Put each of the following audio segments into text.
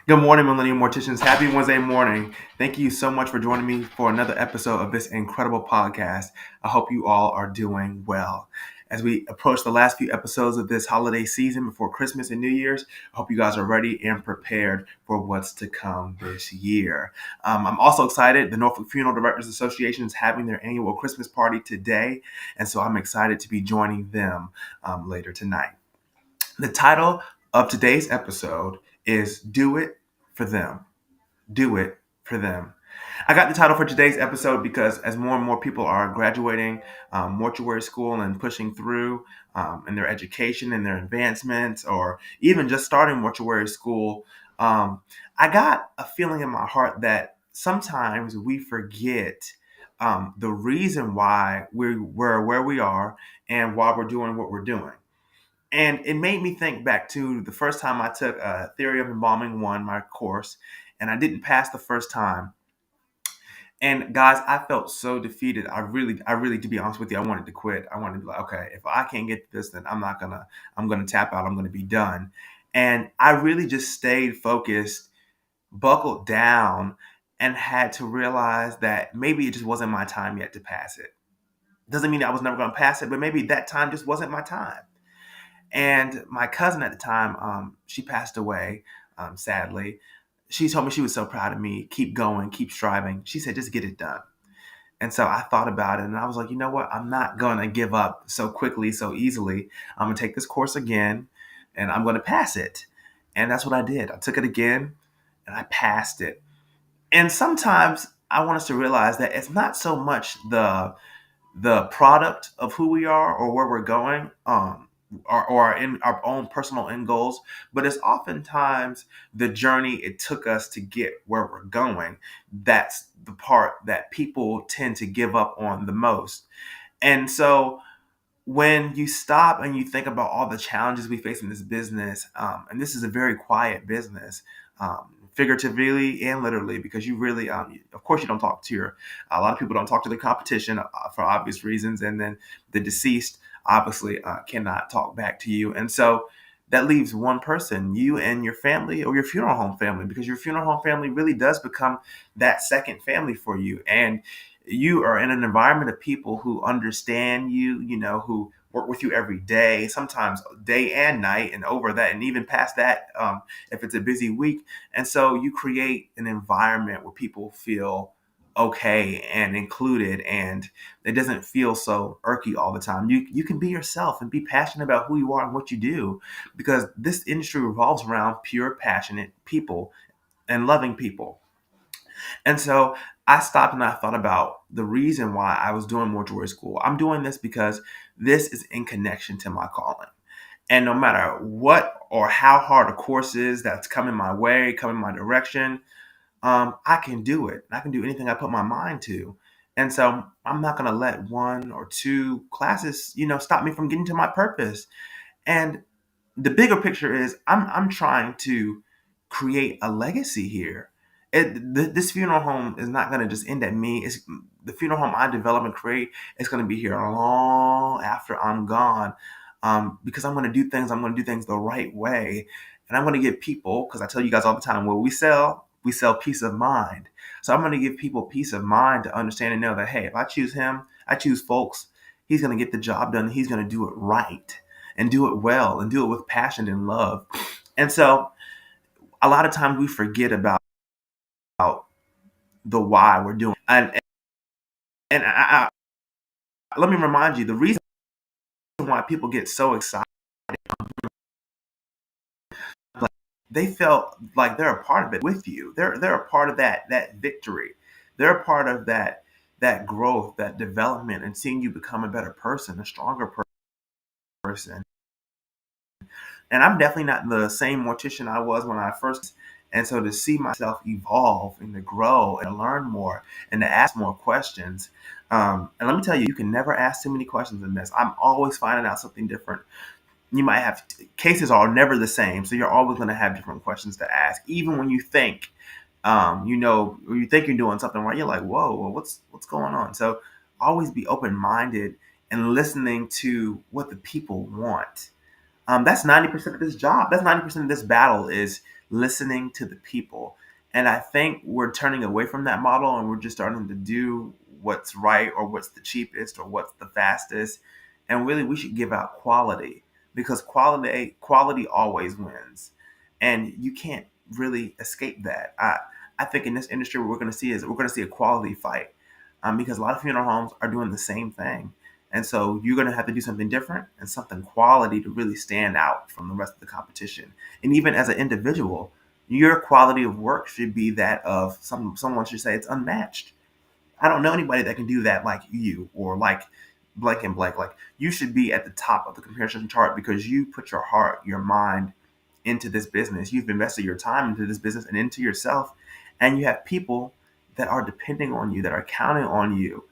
Good morning, Millennial Morticians. Happy Wednesday morning. Thank you so much for joining me for another episode of this incredible podcast. I hope you all are doing well. As we approach the last few episodes of this holiday season before Christmas and New Year's, I hope you guys are ready and prepared for what's to come this year. I'm also excited. The Norfolk Funeral Directors Association is having their annual Christmas party today, and so I'm excited to be joining them later tonight. The title of today's episode is Do It for Them. Do It for Them. I got the title for today's episode because as more and more people are graduating mortuary school and pushing through in their education and their advancements, or even just starting mortuary school, I got a feeling in my heart that sometimes we forget the reason why we're where we are and why we're doing what we're doing. And it made me think back to the first time I took Theory of Embalming 1, my course, and I didn't pass the first time. And guys, I felt so defeated. I really, to be honest with you, I wanted to quit. I wanted to be like, okay, if I can't get this, then I'm gonna tap out. I'm gonna be done. And I really just stayed focused, buckled down, and had to realize that maybe it just wasn't my time yet to pass it. Doesn't mean I was never gonna pass it, but maybe that time just wasn't my time. And my cousin at the time, she passed away, sadly. She told me she was so proud of me. Keep going, keep striving. She said, just get it done. And so I thought about it and I was like, you know what? I'm not going to give up so quickly, so easily. I'm going to take this course again and I'm going to pass it. And that's what I did. I took it again and I passed it. And sometimes I want us to realize that it's not so much the product of who we are or where we're going, or in our own personal end goals, but it's oftentimes the journey it took us to get where we're going. That's the part that people tend to give up on the most. And so when you stop and you think about all the challenges we face in this business, and this is a very quiet business, figuratively and literally, because you really, of course, you don't talk to a lot of people don't talk to the competition for obvious reasons, and then the deceased obviously cannot talk back to you, and so that leaves one person, you and your family or your funeral home family, because your funeral home family really does become that second family for you, and you are in an environment of people who understand you, who work with you every day, sometimes day and night, and over that, and even past that, if it's a busy week. And so you create an environment where people feel okay and included, and it doesn't feel so irky all the time. You can be yourself and be passionate about who you are and what you do, because this industry revolves around pure, passionate people and loving people. And so I stopped and I thought about the reason why I was doing mortuary school. I'm doing this because this is in connection to my calling. And no matter what or how hard a course is that's coming my way, coming my direction, I can do it. I can do anything I put my mind to. And so I'm not going to let one or two classes, stop me from getting to my purpose. And the bigger picture is I'm trying to create a legacy here. This funeral home is not going to just end at me. It's the funeral home I develop and create. It's going to be here long after I'm gone, because I'm going to do things. I'm going to do things the right way, and I'm going to give people. Because I tell you guys all the time, what we sell peace of mind. So I'm going to give people peace of mind to understand and know that, hey, if I choose him, I choose folks. He's going to get the job done. He's going to do it right and do it well and do it with passion and love. And so a lot of times we forget about the why we're doing. And let me remind you, the reason why people get so excited, like, they felt like they're a part of it with you. They're a part of that victory. They're a part of that growth, that development, and seeing you become a better person, a stronger person. And I'm definitely not the same mortician I was when I first. And so to see myself evolve and to grow and learn more and to ask more questions. And let me tell you, you can never ask too many questions in this. I'm always finding out something different. You might have cases are never the same, so you're always going to have different questions to ask, even when you think, or you think you're doing something right. You're like, whoa, well, what's going on? So always be open minded and listening to what the people want. That's 90% of this job. That's 90% of this battle is listening to the people. And I think we're turning away from that model and we're just starting to do what's right or what's the cheapest or what's the fastest. And really, we should give out quality because quality always wins, and you can't really escape that. I think in this industry, what we're going to see is we're going to see a quality fight, because a lot of funeral homes are doing the same thing. And so you're going to have to do something different and something quality to really stand out from the rest of the competition. And even as an individual, your quality of work should be that of someone should say it's unmatched. I don't know anybody that can do that like you or like blank and blank. Like you should be at the top of the comparison chart because you put your heart, your mind into this business. You've invested your time into this business and into yourself, and you have people that are depending on you, that are counting on you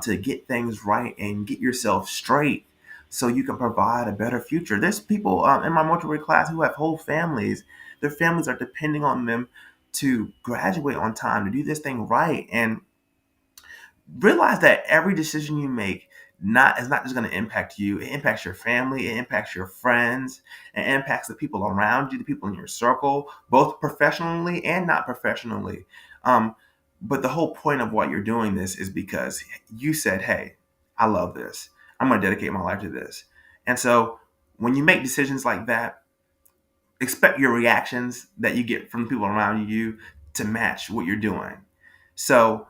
to get things right and get yourself straight so you can provide a better future. There's people in my mortuary class who have whole families. Their families are depending on them to graduate on time, to do this thing right. And realize that every decision you make not is not just going to impact you. It impacts your family, it impacts your friends, it impacts the people around you, the people in your circle, both professionally and not professionally. um, but the whole point of what you're doing this is because you said, hey, I love this, I'm going to dedicate my life to this. And so when you make decisions like that, expect your reactions that you get from the people around you to match what you're doing. So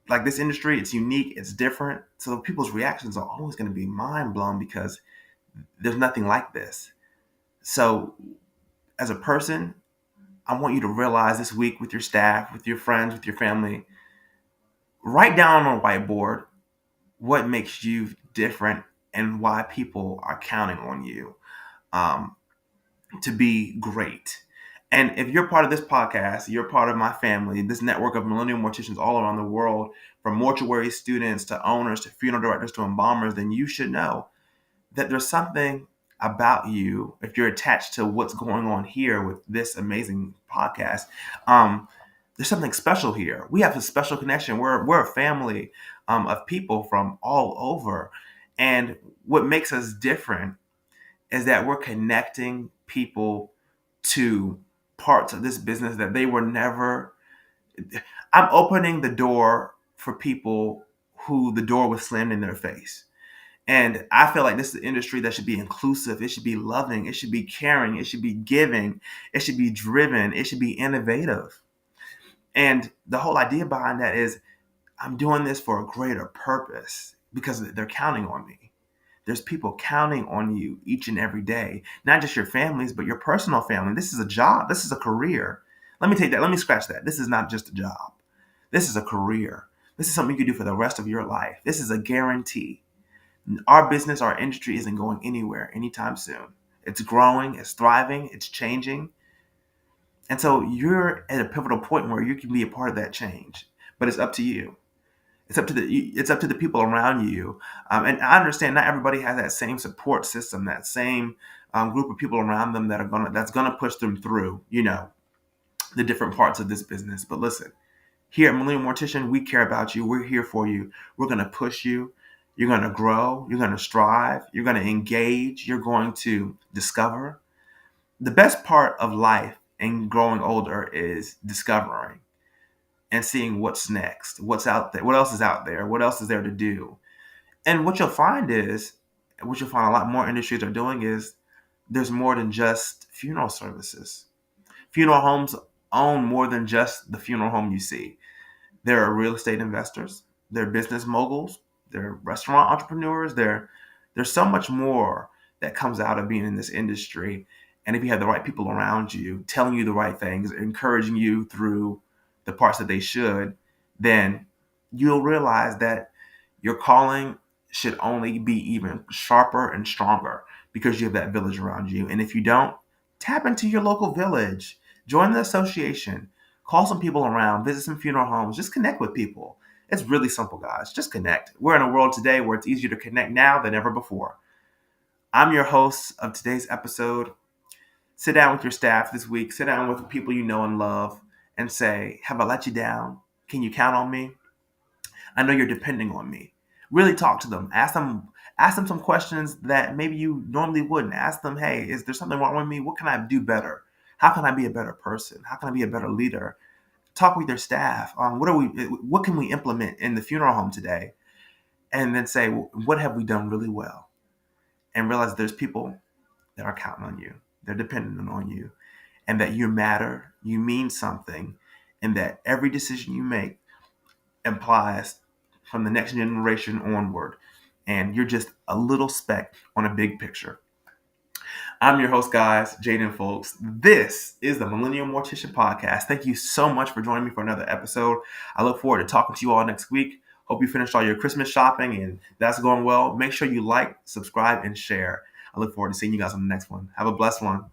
like this industry, it's unique, it's different. So people's reactions are always going to be mind blown because there's nothing like this. So as a person, I want you to realize this week with your staff, with your friends, with your family, write down on a whiteboard what makes you different and why people are counting on you um, to be great. And if you're part of this podcast, you're part of my family, this network of millennial morticians all around the world, from mortuary students to owners to funeral directors to embalmers, then you should know that there's something about you, if you're attached to what's going on here with this amazing podcast. There's something special here. We have a special connection. We're a family of people from all over. And what makes us different is that we're connecting people to parts of this business that they were never. I'm opening the door for people who the door was slammed in their face. And I feel like this is an industry that should be inclusive. It should be loving. It should be caring. It should be giving. It should be driven. It should be innovative. And the whole idea behind that is I'm doing this for a greater purpose because they're counting on me. There's people counting on you each and every day, not just your families, but your personal family. This is a job. This is a career. Let me take that. Let me scratch that. This is not just a job. This is a career. This is something you can do for the rest of your life. This is a guarantee. Our business, our industry isn't going anywhere anytime soon. It's growing, it's thriving, it's changing. And so you're at a pivotal point where you can be a part of that change. But it's up to you. It's up to the people around you, and I understand not everybody has that same support system, that same group of people around them that's gonna push them through, the different parts of this business. But listen, here at Millennial Mortician, we care about you. We're here for you. We're gonna push you. You're gonna grow. You're gonna strive. You're gonna engage. You're going to discover. The best part of life and growing older is discovering and seeing what's next, what's out there, what else is out there, what else is there to do. And what you'll find a lot more industries are doing is there's more than just funeral services. Funeral homes own more than just the funeral home you see. There are real estate investors, there are business moguls, there are restaurant entrepreneurs, there's so much more that comes out of being in this industry. And if you have the right people around you telling you the right things, encouraging you through the parts that they should, then you'll realize that your calling should only be even sharper and stronger because you have that village around you. And if you don't, tap into your local village, join the association, call some people around, visit some funeral homes, just connect with people. It's really simple, guys. Just connect. We're in a world today where it's easier to connect now than ever before. I'm your host of today's episode. Sit down with your staff this week. Sit down with the people you know and love and say, have I let you down? Can you count on me? I know you're depending on me. Really talk to them. Ask them some questions that maybe you normally wouldn't. Ask them, hey, is there something wrong with me? What can I do better? How can I be a better person? How can I be a better leader? Talk with their staff. What can we implement in the funeral home today? And then say, well, what have we done really well? And realize there's people that are counting on you. They're dependent on you, and that you matter, you mean something, and that every decision you make implies from the next generation onward. And you're just a little speck on a big picture. I'm your host, guys, Jaden Folks. This is the Millennial Mortician Podcast. Thank you so much for joining me for another episode. I look forward to talking to you all next week. Hope you finished all your Christmas shopping and that's going well. Make sure you like, subscribe, and share. I look forward to seeing you guys on the next one. Have a blessed one.